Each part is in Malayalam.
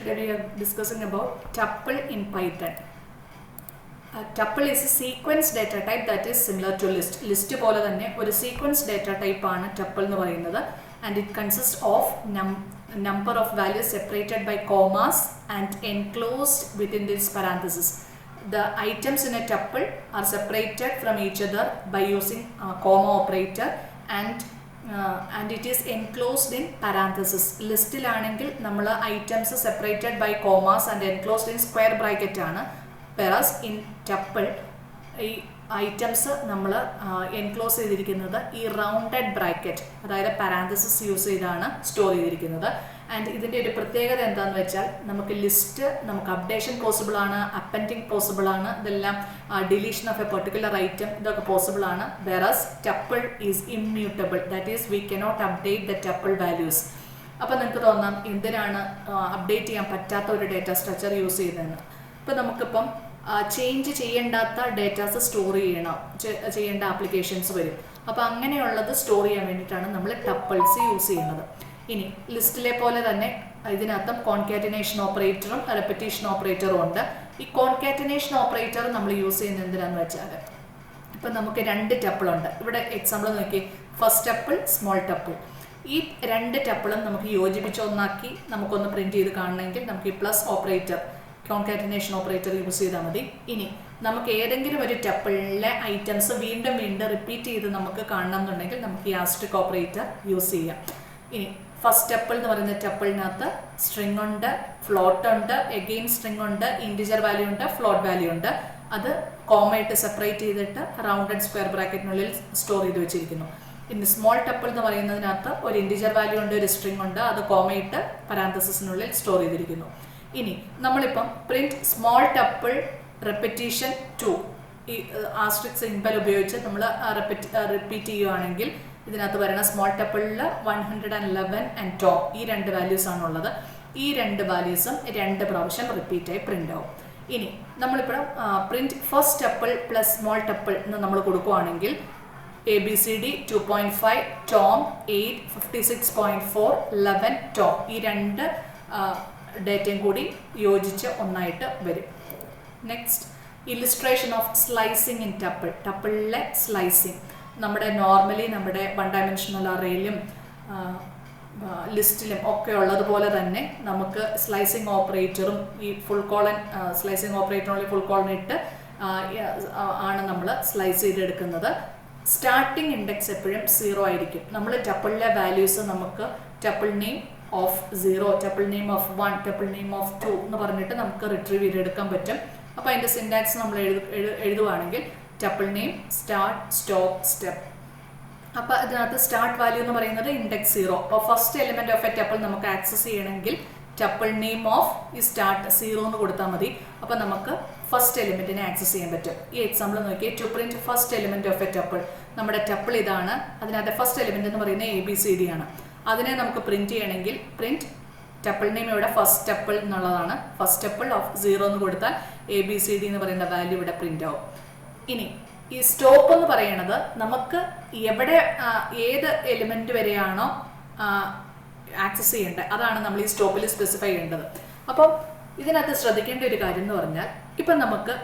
Today we are discussing about tuple in Python. Tuple is a sequence data type that is similar to list. List പോലെ തന്നെ ഒരു sequence data type ആണ് tuple എന്ന് പറയുന്നത്, and it consists of number of values separated by commas and enclosed within this parenthesis. The items in a tuple are separated from each other by using comma operator and it is enclosed in parenthesis. ലിസ്റ്റിലാണെങ്കിൽ നമ്മൾ items separated by commas and enclosed in square bracket ആണ്, whereas in tuple ഈ ഐറ്റംസ് നമ്മൾ എൻക്ലോസ് ചെയ്തിരിക്കുന്നത് ഈ റൗണ്ടഡ് ബ്രാക്കറ്റ്, അതായത് പാരാന്തസിസ് യൂസ് ചെയ്താണ് സ്റ്റോർ ചെയ്തിരിക്കുന്നത്. ആൻഡ് ഇതിൻ്റെ ഒരു പ്രത്യേകത എന്താണെന്ന് വെച്ചാൽ നമുക്ക് ലിസ്റ്റ്, നമുക്ക് അപ്ഡേഷൻ പോസിബിൾ ആണ്, അപ്പൻഡിങ് പോസിബിൾ ആണ്, ഇതെല്ലാം deletion of A particular item ഇതൊക്കെ പോസിബിൾ ആണ്. Versus tuple is immutable, that is we cannot update the tuple values. അപ്പോൾ നിങ്ങൾക്ക് തോന്നാം എന്തിനാണ് അപ്ഡേറ്റ് ചെയ്യാൻ പറ്റാത്ത ഒരു ഡേറ്റ സ്ട്രക്ചർ യൂസ് ചെയ്യുന്നതെന്ന്. ഇപ്പോൾ നമുക്കിപ്പം ചേഞ്ച് ചെയ്യേണ്ടാത്ത ഡേറ്റാസ് സ്റ്റോർ ചെയ്യേണ്ട ആപ്ലിക്കേഷൻസ് വരും. അപ്പോൾ അങ്ങനെയുള്ളത് സ്റ്റോർ ചെയ്യാൻ വേണ്ടിയിട്ടാണ് നമ്മൾ ടപ്പിൾസ് യൂസ് ചെയ്യുന്നത്. ഇനി ലിസ്റ്റിലെ പോലെ തന്നെ ഇതിനകത്തും കോൺകാറ്റനേഷൻ ഓപ്പറേറ്ററും റെപ്പിറ്റീഷൻ ഓപ്പറേറ്ററും ഉണ്ട്. ഈ കോൺകാറ്റനേഷൻ ഓപ്പറേറ്റർ നമ്മൾ യൂസ് ചെയ്യുന്നത് എന്തിനാന്ന് വെച്ചാൽ, ഇപ്പം നമുക്ക് രണ്ട് ടപ്പിളുണ്ട്. ഇവിടെ എക്സാമ്പിൾ നോക്കി, ഫസ്റ്റ് ടപ്പിൾ, സ്മോൾ ടപ്പിൾ. ഈ രണ്ട് ടപ്പിളും നമുക്ക് യോജിപ്പിച്ച് ഒന്നാക്കി നമുക്കൊന്ന് പ്രിന്റ് ചെയ്ത് കാണണമെങ്കിൽ നമുക്ക് ഈ plus operator, concatenation operator use ചെയ്താൽ മതി. ഇനി നമുക്ക് ഏതെങ്കിലും ഒരു ടപ്പിളിലെ ഐറ്റംസ് വീണ്ടും റിപ്പീറ്റ് ചെയ്ത് നമുക്ക് കാണണം എന്നുണ്ടെങ്കിൽ നമുക്ക് ഈ ആസ്ട്രിക് ഓപ്പറേറ്റർ യൂസ് ചെയ്യാം. ഇനി ഫസ്റ്റ് ടപ്പിൾ എന്ന് പറയുന്ന ടപ്പിളിനകത്ത് സ്ട്രിംഗ് ഉണ്ട്, ഫ്ലോട്ട് ഉണ്ട്, എഗെയിൻ സ്ട്രിംഗ് ഉണ്ട്, ഇൻറ്റിജർ വാല്യൂ ഉണ്ട്, ഫ്ലോട്ട് വാല്യൂ ഉണ്ട്. അത് കോമയിട്ട് സെപ്പറേറ്റ് ചെയ്തിട്ട് റൗണ്ടഡ് സ്ക്വയർ ബ്രാക്കറ്റിനുള്ളിൽ സ്റ്റോർ ചെയ്ത് വെച്ചിരിക്കുന്നു. ഇനി സ്മോൾ ടപ്പിൾ എന്ന് പറയുന്നതിനകത്ത് ഒരു ഇൻറ്റിജർ വാല്യൂ ഉണ്ട്, ഒരു സ്ട്രിംഗ് ഉണ്ട്, അത് കോമയിട്ട് പരാന്തസിസിനുള്ളിൽ സ്റ്റോർ ചെയ്തിരിക്കുന്നു. ഇനി നമ്മളിപ്പം പ്രിന്റ് സ്മോൾ ടപ്പിൾ റെപ്പിറ്റീഷൻ 2 ഈ ആസ്ട്രിക് സിംബൽ ഉപയോഗിച്ച് നമ്മൾ റിപ്പീറ്റ് ചെയ്യുകയാണെങ്കിൽ ഇതിനകത്ത് വരുന്ന സ്മോൾ ടപ്പിളിൽ 111 ആൻഡ് ടോപ്പ് ഈ രണ്ട് വാല്യൂസ് ആണുള്ളത്. ഈ രണ്ട് വാല്യൂസും രണ്ട് പ്രാവശ്യം റിപ്പീറ്റായി പ്രിന്റ് ആവും. ഇനി നമ്മളിപ്പോൾ print first tuple plus small tuple എന്ന് നമ്മൾ കൊടുക്കുകയാണെങ്കിൽ ABCD 2.5 ടോം 8 56.4 11 ടോം ഈ രണ്ട് ഡേറ്റയും കൂടി യോജിച്ച് ഒന്നായിട്ട് വരും. Next, illustration of slicing in tuple. ടപ്പിളിലെ സ്ലൈസിങ് നമ്മുടെ നോർമലി നമ്മുടെ വൺ ഡയമെൻഷണൽ അറേയിലും ലിസ്റ്റിലും ഒക്കെ ഉള്ളതുപോലെ തന്നെ നമുക്ക് സ്ലൈസിങ് ഓപ്പറേറ്ററും ഈ ഫുൾ കോളൻ സ്ലൈസിങ് ഓപ്പറേറ്ററിനുള്ളിൽ ഫുൾ കോളൻ ഇട്ട് ആണ് നമ്മൾ സ്ലൈസ് ചെയ്തെടുക്കുന്നത്. സ്റ്റാർട്ടിങ് ഇൻഡെക്സ് എപ്പോഴും 0 ആയിരിക്കും. നമ്മൾ ടപ്പിളിലെ വാല്യൂസ് നമുക്ക് tuple name of 0, tuple name of 1, tuple name of 2 എന്ന് പറഞ്ഞിട്ട് നമുക്ക് റിട്രീവ് ചെയ്തെടുക്കാൻ പറ്റും. അപ്പോൾ അതിൻ്റെ സിൻടാക്സ് നമ്മൾ എഴുതുവാണെങ്കിൽ tuple name start stop step. അപ്പോൾ ഇതിനകത്ത് സ്റ്റാർട്ട് വാല്യൂ എന്ന് പറയുന്നത് ഇൻഡെക്സ് 0. അപ്പോൾ first element of a tuple നമുക്ക് ആക്സസ് ചെയ്യണമെങ്കിൽ ടപ്പിൾ നെയിം ഓഫ് ഈ സ്റ്റാർട്ട് 0 എന്ന് കൊടുത്താൽ മതി. അപ്പോൾ നമുക്ക് ഫസ്റ്റ് എലിമെന്റിനെ ആക്സസ് ചെയ്യാൻ പറ്റും. ഈ എക്സാമ്പിൾ നോക്കിയാൽ to print first element of a tuple. നമ്മുടെ ടപ്പിൾ ഇതാണ്, അതിനകത്ത് ഫസ്റ്റ് എലിമെന്റ് എന്ന് പറയുന്നത് ABCD ആണ്. അതിനെ നമുക്ക് പ്രിന്റ് ചെയ്യണമെങ്കിൽ പ്രിന്റ് ടപ്പിൾ നെയിം ഇവിടെ ഫസ്റ്റ് ടപ്പിൾ എന്നുള്ളതാണ്. ഫസ്റ്റ് ടപ്പിൾ ഓഫ് 0 എന്ന് കൊടുത്താൽ ABCD എന്ന് പറയുന്ന വാല്യൂ ഇവിടെ പ്രിന്റ് ആവും. ഇനി ഈ സ്റ്റോപ്പ് എന്ന് പറയുന്നത് നമുക്ക് എവിടെ ഏത് എലിമെന്റ് വരെയാണോ ആക്സസ് ചെയ്യേണ്ടത് അതാണ് നമ്മൾ ഈ സ്റ്റോപ്പിൽ സ്പെസിഫൈ ചെയ്യേണ്ടത്. അപ്പം ഇതിനകത്ത് ശ്രദ്ധിക്കേണ്ട ഒരു കാര്യം എന്ന് പറഞ്ഞാൽ, ഇപ്പം നമുക്ക്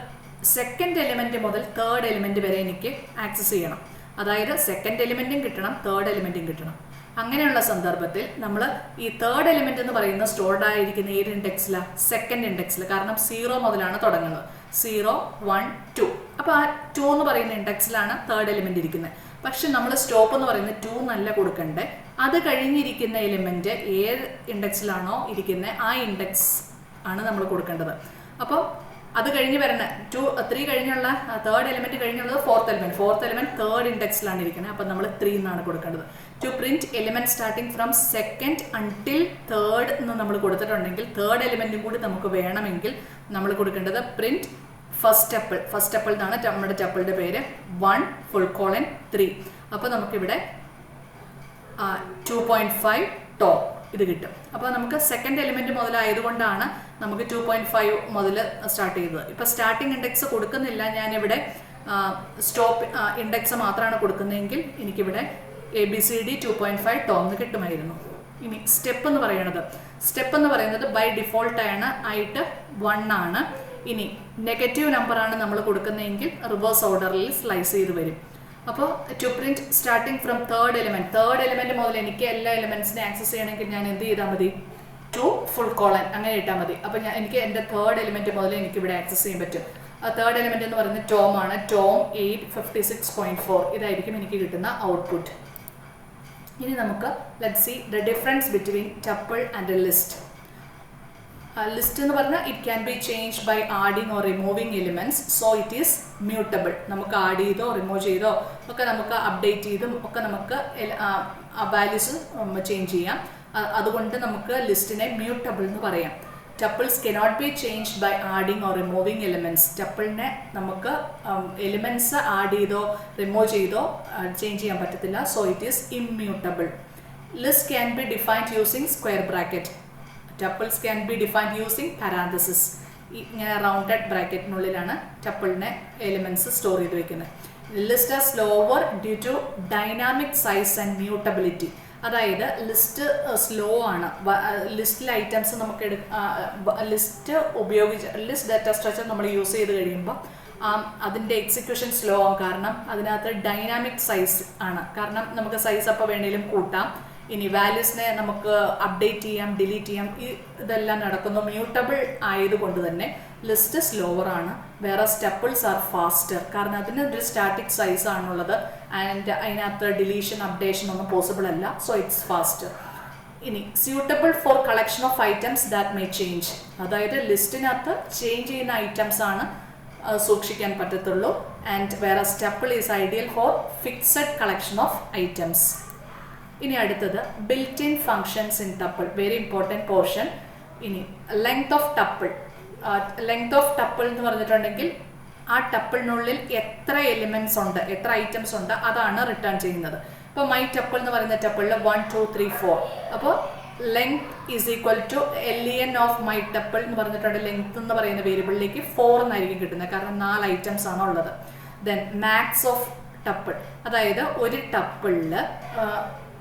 സെക്കൻഡ് എലിമെന്റ് മുതൽ തേർഡ് എലിമെന്റ് വരെ എനിക്ക് ആക്സസ് ചെയ്യണം. അതായത് സെക്കൻഡ് എലിമെന്റും കിട്ടണം, തേർഡ് എലിമെന്റും കിട്ടണം. അങ്ങനെയുള്ള സന്ദർഭത്തിൽ നമ്മൾ ഈ തേർഡ് എലിമെന്റ് എന്ന് പറയുന്നത് സ്റ്റോർഡ് ആയിരിക്കുന്ന ഏത് ഇൻഡെക്സിലാണ്? സെക്കൻഡ് ഇൻഡെക്സിൽ. കാരണം 0 മുതലാണ് തുടങ്ങുന്നത്. 0 1 2. അപ്പോൾ ആ 2 എന്ന് പറയുന്ന ഇൻഡെക്സിലാണ് തേർഡ് എലിമെന്റ് ഇരിക്കുന്നത്. പക്ഷെ നമ്മൾ സ്റ്റോപ്പ് എന്ന് പറയുന്നത് 2 നല്ല കൊടുക്കണ്ടേ, അത് കഴിഞ്ഞിരിക്കുന്ന എലിമെന്റ് ഏത് ഇൻഡെക്സിലാണോ ഇരിക്കുന്നത് ആ ഇൻഡെക്സ് ആണ് നമ്മൾ കൊടുക്കേണ്ടത്. അപ്പോൾ അത് കഴിഞ്ഞ് വരണ 3 കഴിഞ്ഞുള്ള തേർഡ് എലിമെന്റ് കഴിഞ്ഞുള്ളത് ഫോർത്ത് എലിമെന്റ് തേർഡ് ഇൻഡെക്സിലാണ് ഇരിക്കുന്നത്. അപ്പം നമ്മൾ 3 എന്നാണ് കൊടുക്കേണ്ടത്. To print element starting from second until third എന്ന് നമ്മൾ കൊടുത്തിട്ടുണ്ടെങ്കിൽ തേർഡ് എലിമെന്റും കൂടി നമുക്ക് വേണമെങ്കിൽ നമ്മൾ കൊടുക്കേണ്ടത് പ്രിന്റ് ഫസ്റ്റ് ടപ്പിൾ എന്നാണ് നമ്മുടെ ടപ്പിളിന്റെ പേര്, 1 ഫുൾ കോളൻ 3. അപ്പോൾ നമുക്കിവിടെ 2.5 ടോം ഇത് കിട്ടും. അപ്പോൾ നമുക്ക് സെക്കൻഡ് എലിമെന്റ് മുതലായതുകൊണ്ടാണ് നമുക്ക് 2.5 മുതൽ സ്റ്റാർട്ട് ചെയ്തത്. ഇപ്പോൾ സ്റ്റാർട്ടിംഗ് ഇൻഡെക്സ് കൊടുക്കുന്നില്ല, ഞാനിവിടെ സ്റ്റോപ്പ് ഇൻഡെക്സ് മാത്രമാണ് കൊടുക്കുന്നതെങ്കിൽ എനിക്കിവിടെ ABCD 2.5 ടോം കിട്ടുമായിരുന്നു. ഇനി സ്റ്റെപ്പ് എന്ന് പറയുന്നത് ബൈ ഡിഫോൾട്ടാണ് ആയിട്ട് 1 ആണ്. ഇനി നെഗറ്റീവ് നമ്പറാണ് നമ്മൾ കൊടുക്കുന്നതെങ്കിൽ റിവേഴ്സ് ഓർഡറിൽ സ്ലൈസ് ചെയ്ത് വരും. അപ്പോൾ to print starting from third element മുതൽ എനിക്ക് എല്ലാ എലിമെന്റ്സിനെ ആക്സസ് ചെയ്യണമെങ്കിൽ ഞാൻ എന്ത് ചെയ്താൽ മതി, 2 ഫുൾ കോളൻ അങ്ങനെ ഇട്ടാൽ മതി. അപ്പോൾ എനിക്ക് എൻ്റെ തേർഡ് എലിമെന്റ് മുതൽ എനിക്ക് ഇവിടെ ആക്സസ് ചെയ്യാൻ പറ്റും. ആ തേർഡ് എലിമെന്റ് എന്ന് പറയുന്നത് ടോം ആണ്. ടോം 856.4 ഇതായിരിക്കും എനിക്ക് കിട്ടുന്ന ഔട്ട്പുട്ട്. ഇനി നമുക്ക് let's see the difference between tuple and list. List എന്ന് പറഞ്ഞാൽ it can be change by adding or removing elements, so it is mutable. നമുക്ക് ആഡ് ചെയ്തോ റിമൂവ് ചെയ്തോ ഒക്കെ നമുക്ക് അപ്ഡേറ്റ് ചെയ്തും ഒക്കെ നമുക്ക് വാല്യൂസ് ചേഞ്ച് ചെയ്യാം. അതുകൊണ്ട് നമുക്ക് ലിസ്റ്റിനെ മ്യൂട്ടബിൾ എന്ന് പറയാം. Tuples cannot be changed by adding or removing elements. ടപ്പിളിനെ നമുക്ക് എലിമെന്റ്സ് ആഡ് ചെയ്തോ റിമൂവ് ചെയ്തോ ചേഞ്ച് ചെയ്യാൻ പറ്റത്തില്ല, so it is immutable. List can be defined using square bracket. Tuples can be defined using parenthesis. ഇങ്ങനെ റൗണ്ടഡ് ബ്രാക്കറ്റിനുള്ളിലാണ് ടപ്പിളിനെ എലിമെന്റ്സ് സ്റ്റോർ ചെയ്ത് വെക്കുന്നത്. List are slower due to dynamic size and mutability. അതായത് ലിസ്റ്റ് സ്ലോ ആണ്. ലിസ്റ്റിലെ ഐറ്റംസ് നമുക്ക് ലിസ്റ്റ് ഡാറ്റ സ്ട്രക്ചർ നമ്മൾ യൂസ് ചെയ്ത് കഴിയുമ്പോൾ അതിൻ്റെ എക്സിക്യൂഷൻ സ്ലോ ആവും. കാരണം അതിനകത്ത് ഡൈനാമിക് സൈസ് ആണ്. കാരണം നമുക്ക് സൈസ് അപ്പോൾ വേണമെങ്കിലും കൂട്ടാം. ഇനി വാല്യൂസിനെ നമുക്ക് അപ്ഡേറ്റ് ചെയ്യാം, ഡിലീറ്റ് ചെയ്യാം. ഇതെല്ലാം നടക്കുന്നു. മ്യൂട്ടബിൾ ആയതുകൊണ്ട് തന്നെ ലിസ്റ്റ് സ്ലോവർ ആണ്. വേറെ ടപ്പിൾസ് ആർ ഫാസ്റ്റർ. കാരണം അതിന് ഒരു സ്റ്റാറ്റിക് സൈസ് ആണുള്ളത് ആൻഡ് അതിനകത്ത് ഡിലീഷൻ അപ്ഡേഷൻ ഒന്നും പോസിബിൾ അല്ല, സോ ഇറ്റ്സ് ഫാസ്റ്റർ. ഇനി suitable for collection of items that may change. അതായത് ലിസ്റ്റിനകത്ത് ചേഞ്ച് ചെയ്യുന്ന ഐറ്റംസ് ആണ് സൂക്ഷിക്കാൻ പറ്റത്തുള്ളൂ. ആൻഡ് വേറെ tuple is ideal for fixed collection of items. ഇനി അടുത്തത് built in functions in tuple, very important portion. ഇനി length of tuple. Length of tuple എന്ന് പറഞ്ഞിട്ടുണ്ടെങ്കിൽ ആ ടപ്പിളിനുള്ളിൽ എത്ര എലിമെന്റ്സ് ഉണ്ട്, എത്ര ഐറ്റംസ് ഉണ്ട്, അതാണ് റിട്ടേൺ ചെയ്യുന്നത്. ഇപ്പോൾ മൈ ടപ്പിൾ എന്ന് പറയുന്ന ടപ്പിളിൽ 1 2 3 4. അപ്പോൾ length is equal to LEN of my tuple എന്ന് പറഞ്ഞിട്ടുണ്ട്. ലെങ്ത് എന്ന് പറയുന്ന വേരിയബിളിലേക്ക് 4 എന്നായിരിക്കും കിട്ടുന്നത്, കാരണം 4 ഐറ്റംസ് ആണ് ഉള്ളത്. ദെൻ മാക്സ് ഓഫ് ടപ്പിൾ, അതായത് ഒരു ടപ്പിളിൽ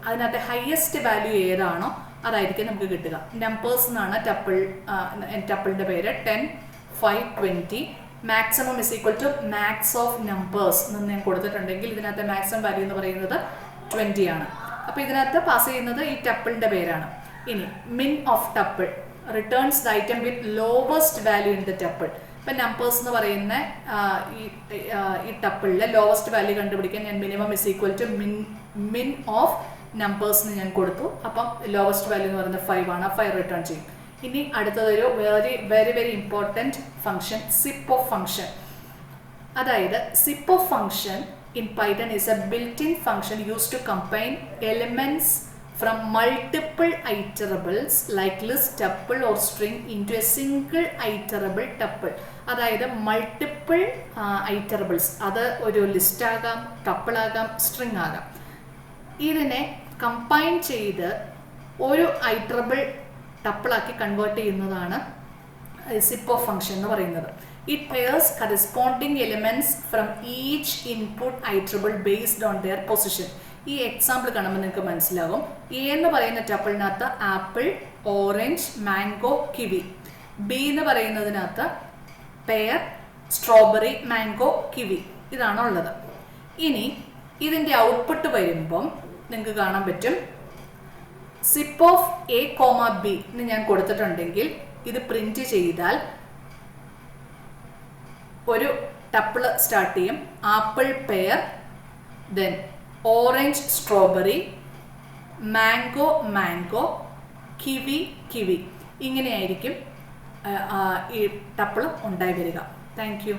അതിനകത്ത് ഹയസ്റ്റ് വാല്യൂ ഏതാണോ അതായിരിക്കും നമുക്ക് കിട്ടുക. നമ്പേഴ്സ് എന്നാണ് ടപ്പിളിൻ്റെ പേര്. 10 5 20. Maximum is equal to max of numbers എന്ന് ഞാൻ കൊടുത്തിട്ടുണ്ടെങ്കിൽ ഇതിനകത്ത് മാക്സിമം വാല്യൂ എന്ന് പറയുന്നത് 20 ആണ്. അപ്പോൾ ഇതിനകത്ത് പാസ് ചെയ്യുന്നത് ഈ ടപ്പിളിൻ്റെ പേരാണ്. ഇനി മിൻ of tuple returns the item with lowest value in the tuple. ഇപ്പം നമ്പേഴ്സ് എന്ന് പറയുന്ന ഈ ടപ്പിളിലെ ലോവസ്റ്റ് വാല്യൂ കണ്ടുപിടിക്കാൻ ഞാൻ മിനിമം ഇസ് ഈക്വൽ ടു മിൻ ഓഫ് നമ്പേഴ്സിന് ഞാൻ കൊടുത്തു. അപ്പം ലോവസ്റ്റ് വാല്യൂ എന്ന് പറയുന്നത് 5 ആണ്. 5 റിട്ടേൺ ചെയ്യും. ഇനി അടുത്തതൊരു very important function, zip of function. അതായത് zip of function in Python is a built in function use to combine elements from multiple iterables like list, tuple or string into a single iterable tuple. അതായത് മൾട്ടിപ്പിൾ ഐറ്ററബിൾസ്, അത് ഒരു ലിസ്റ്റ് ആകാം, ടപ്പിൾ ആകാം, സ്ട്രിംഗ് ആകാം. ഇതിനെ കമ്പൈൻ ചെയ്ത് ഒരു ഐറ്ററബിൾ ടപ്പിളാക്കി കൺവേർട്ട് ചെയ്യുന്നതാണ് സിപ്പ് ഓഫ് ഫംഗ്ഷൻ എന്ന് പറയുന്നത്. It pairs corresponding elements from each input iterable based on their position. ഈ എക്സാമ്പിൾ കാണുമ്പോൾ നിങ്ങൾക്ക് മനസ്സിലാകും. എ എന്ന് പറയുന്ന ടപ്പിളിനകത്ത് apple, orange, mango, kiwi. B എന്ന് പറയുന്നതിനകത്ത് പെയർ, സ്ട്രോബെറി, മാംഗോ, കിവി ഇതാണുള്ളത്. ഇനി ഇതിൻ്റെ ഔട്ട്പുട്ട് വരുമ്പം നിങ്ങൾക്ക് കാണാൻ പറ്റും സിപ്പ് ഓഫ് A, B എന്ന് ഞാൻ കൊടുത്തിട്ടുണ്ടെങ്കിൽ ഇത് പ്രിന്റ് ചെയ്താൽ ഒരു ടപ്പിൾ സ്റ്റാർട്ട് ചെയ്യും. Apple, pair, then orange, strawberry, mango, kiwi ഇങ്ങനെയായിരിക്കും ഈ ടപ്പിൾ ഉണ്ടായി വരിക. Thank you.